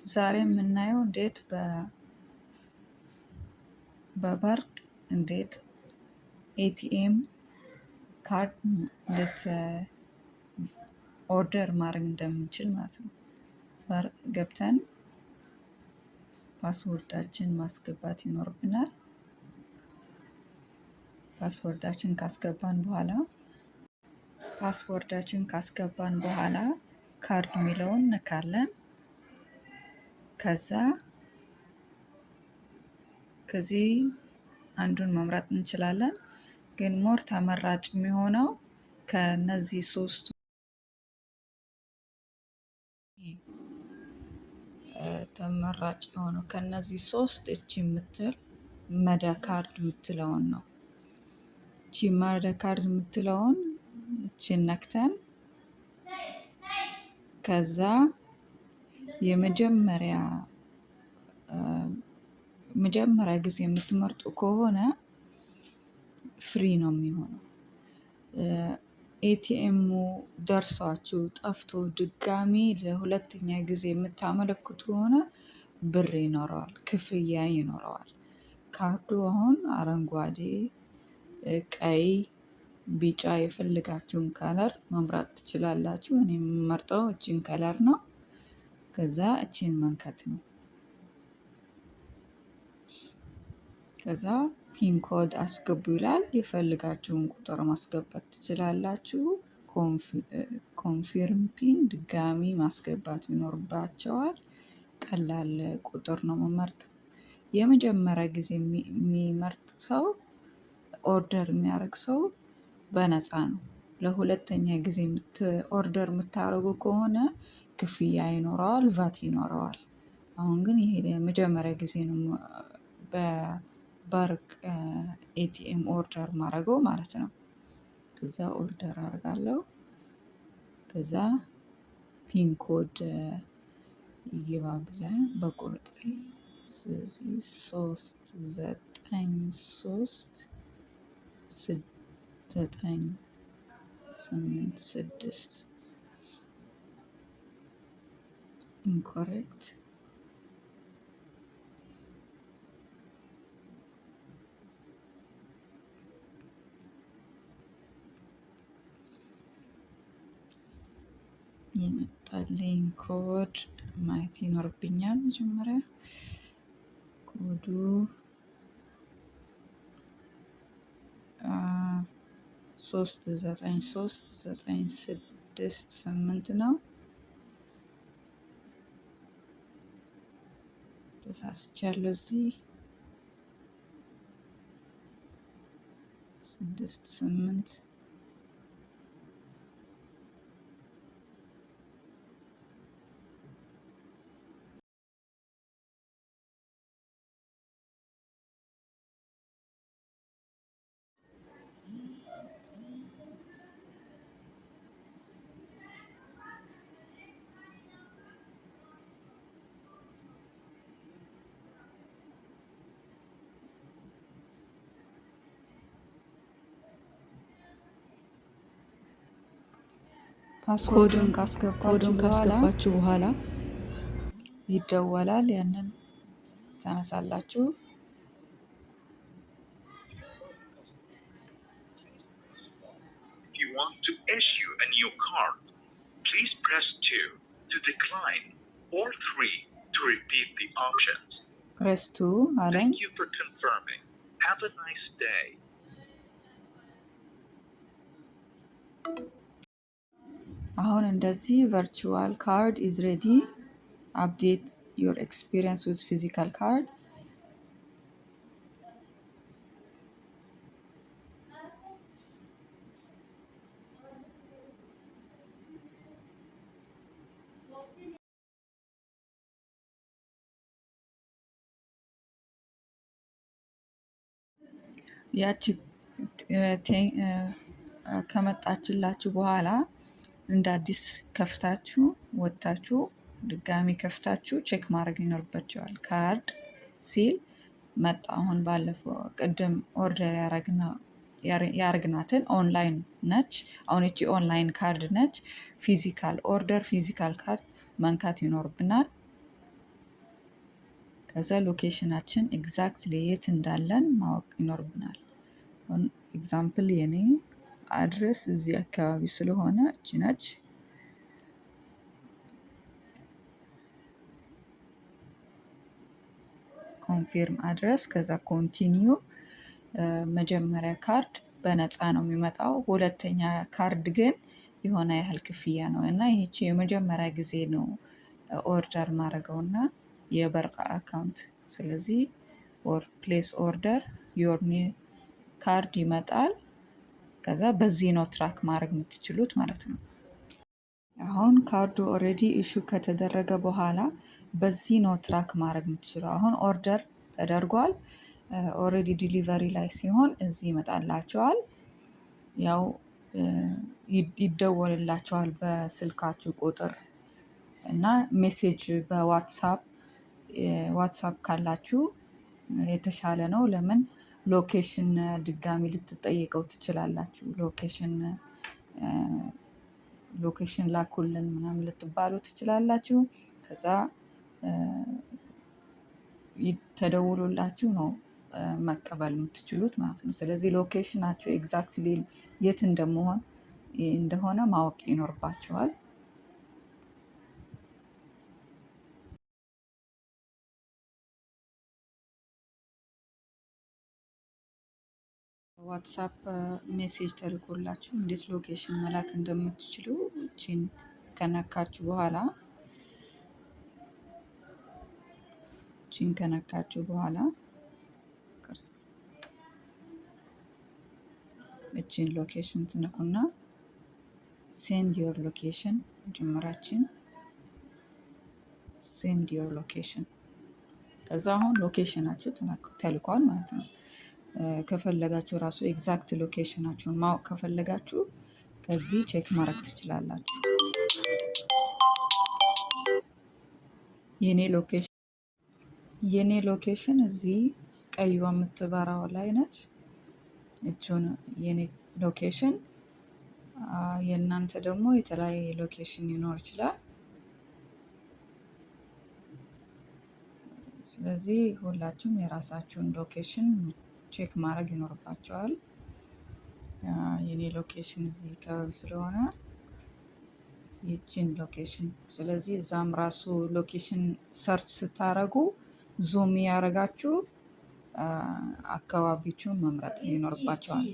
ዛሬ የምናየው እንዴት በበርቅ እንዴት ኤቲኤም ካርድ እንዴት ኦርደር ማድረግ እንደምንችል ማለት ነው። በርቅ ገብተን ፓስወርዳችን ማስገባት ይኖርብናል። ፓስወርዳችን ካስገባን በኋላ ካርድ የሚለውን ነካለን። ከዚህ አንዱን መምረጥ እንችላለን። ግን ሞር ተመራጭ የሚሆነው ከነዚህ ሶስቱ ተመራጭ የሆነው ከነዚህ ሶስት እቺ የምትል መደ ካርድ የምትለውን ነው። እቺ መደ ካርድ የምትለውን እቺን ነክተን ከዛ የመጀመሪያ ጊዜ የምትመርጡ ከሆነ ፍሪ ነው የሚሆነው። ኤቲኤሙ ደርሷችሁ ጠፍቶ ድጋሚ ለሁለተኛ ጊዜ የምታመለክቱ ከሆነ ብር ይኖረዋል፣ ክፍያ ይኖረዋል። ካርዱ አሁን አረንጓዴ፣ ቀይ፣ ቢጫ የፈለጋችሁን ከለር መምረጥ ትችላላችሁ። እኔ የምመርጠው እቺን ከለር ነው። ከዛ እቺን መንካት ነው። ከዛ ፒን ኮድ አስገቡ ይላል። የፈልጋችሁን ቁጥር ማስገባት ትችላላችሁ። ኮንፊርም ፒን ድጋሚ ማስገባት ይኖርባቸዋል። ቀላል ቁጥር ነው የምመርጠው። የመጀመሪያ ጊዜ የሚመርጥ ሰው ኦርደር የሚያደርግ ሰው በነፃ ነው። ለሁለተኛ ጊዜ ኦርደር የምታደርጉ ከሆነ ክፍያ ይኖረዋል፣ ቫት ይኖረዋል። አሁን ግን ይሄ የመጀመሪያ ጊዜ ነው በበርቅ ኤቲኤም ኦርደር ማድረገው ማለት ነው። ከዛ ኦርደር አደርጋለሁ። ከዛ ፒን ኮድ ይገባ ብለን በቁጥሬ 393986 ኢንኮሬክት የመጣልኝ ኮድ ማየት ይኖርብኛል። መጀመሪያ ኮዱ 393968 ነው። ተሳስቻለሁ። እዚህ 68 ፓስወርዱን ካስገባችሁ በኋላ ይደወላል። ያንን ታነሳላችሁ። If you want to issue a new card, please press 2 to decline or 3 to repeat the options. Press 2 አለኝ። Thank you for confirming. Have a nice day. አሁን እንደዚህ ቨርቹዋል ካርድ ኢዝ ሬዲ አፕዴት ዮር ኤክስፒሪየንስ ዊዝ ፊዚካል ካርድ። ያቺ ከመጣችላችሁ በኋላ እንደ አዲስ ከፍታችሁ ወጥታችሁ ድጋሚ ከፍታችሁ ቼክ ማድረግ ይኖርባቸዋል። ካርድ ሲል መጣ። አሁን ባለፈው ቅድም ኦርደር ያረግናትን ኦንላይን ነች። አሁን እቺ ኦንላይን ካርድ ነች። ፊዚካል ካርድ መንካት ይኖርብናል። ከዛ ሎኬሽናችን ኤግዛክትሊ የት እንዳለን ማወቅ ይኖርብናል። ኤግዛምፕል የኔ አድረስ እዚህ አካባቢ ስለሆነ እቺ ነች። ኮንፊርም አድረስ ከዛ ኮንቲኒዩ። መጀመሪያ ካርድ በነፃ ነው የሚመጣው። ሁለተኛ ካርድ ግን የሆነ ያህል ክፍያ ነው እና ይህቺ የመጀመሪያ ጊዜ ነው ኦርደር ማድረገው እና የበርቃ አካውንት። ስለዚህ ፕሌስ ኦርደር ዮር ኒው ካርድ ይመጣል። ከዛ በዚህ ነው ትራክ ማድረግ የምትችሉት ማለት ነው። አሁን ካርዱ ኦልሬዲ ኢሹ ከተደረገ በኋላ በዚህ ነው ትራክ ማድረግ የምትችለው። አሁን ኦርደር ተደርጓል። ኦልሬዲ ዲሊቨሪ ላይ ሲሆን እዚህ ይመጣላቸዋል። ያው ይደወልላቸዋል በስልካችሁ ቁጥር እና ሜሴጅ ዋትሳፕ ካላችሁ የተሻለ ነው። ለምን ሎኬሽን ድጋሚ ልትጠይቀው ትችላላችሁ። ሎኬሽን ላኩልን ምናምን ልትባሉ ትችላላችሁ። ከዛ ተደውሎላችሁ ነው መቀበል የምትችሉት ማለት ነው። ስለዚህ ሎኬሽናችሁ ኤግዛክትሊ የት እንደሆነ ማወቅ ይኖርባቸዋል። ዋትሳፕ ሜሴጅ ተልኮላችሁ እንዴት ሎኬሽን መላክ እንደምትችሉ እቺን ከነካችሁ በኋላ እቺን ሎኬሽን ትነኩና ሴንድ ዮር ሎኬሽን መጀመሪያችን ሴንድ ዮር ሎኬሽን። ከዛ አሁን ሎኬሽናችሁ ተልኳል ማለት ነው። ከፈለጋችሁ ራሱ ኤግዛክት ሎኬሽናችሁን ማወቅ ከፈለጋችሁ ከዚህ ቼክ ማድረግ ትችላላችሁ። የኔ ሎኬሽን እዚህ ቀይዋ የምትበራው ላይ ነች። እቹን የኔ ሎኬሽን። የእናንተ ደግሞ የተለያየ ሎኬሽን ሊኖር ይችላል። ስለዚህ ሁላችሁም የራሳችሁን ሎኬሽን ቼክ ማድረግ ይኖርባቸዋል። የኔ ሎኬሽን እዚህ አካባቢ ስለሆነ ይቺን ሎኬሽን። ስለዚህ እዛም ራሱ ሎኬሽን ሰርች ስታረጉ ዙም ያደረጋችሁ አካባቢችሁን መምረጥ ይኖርባቸዋል።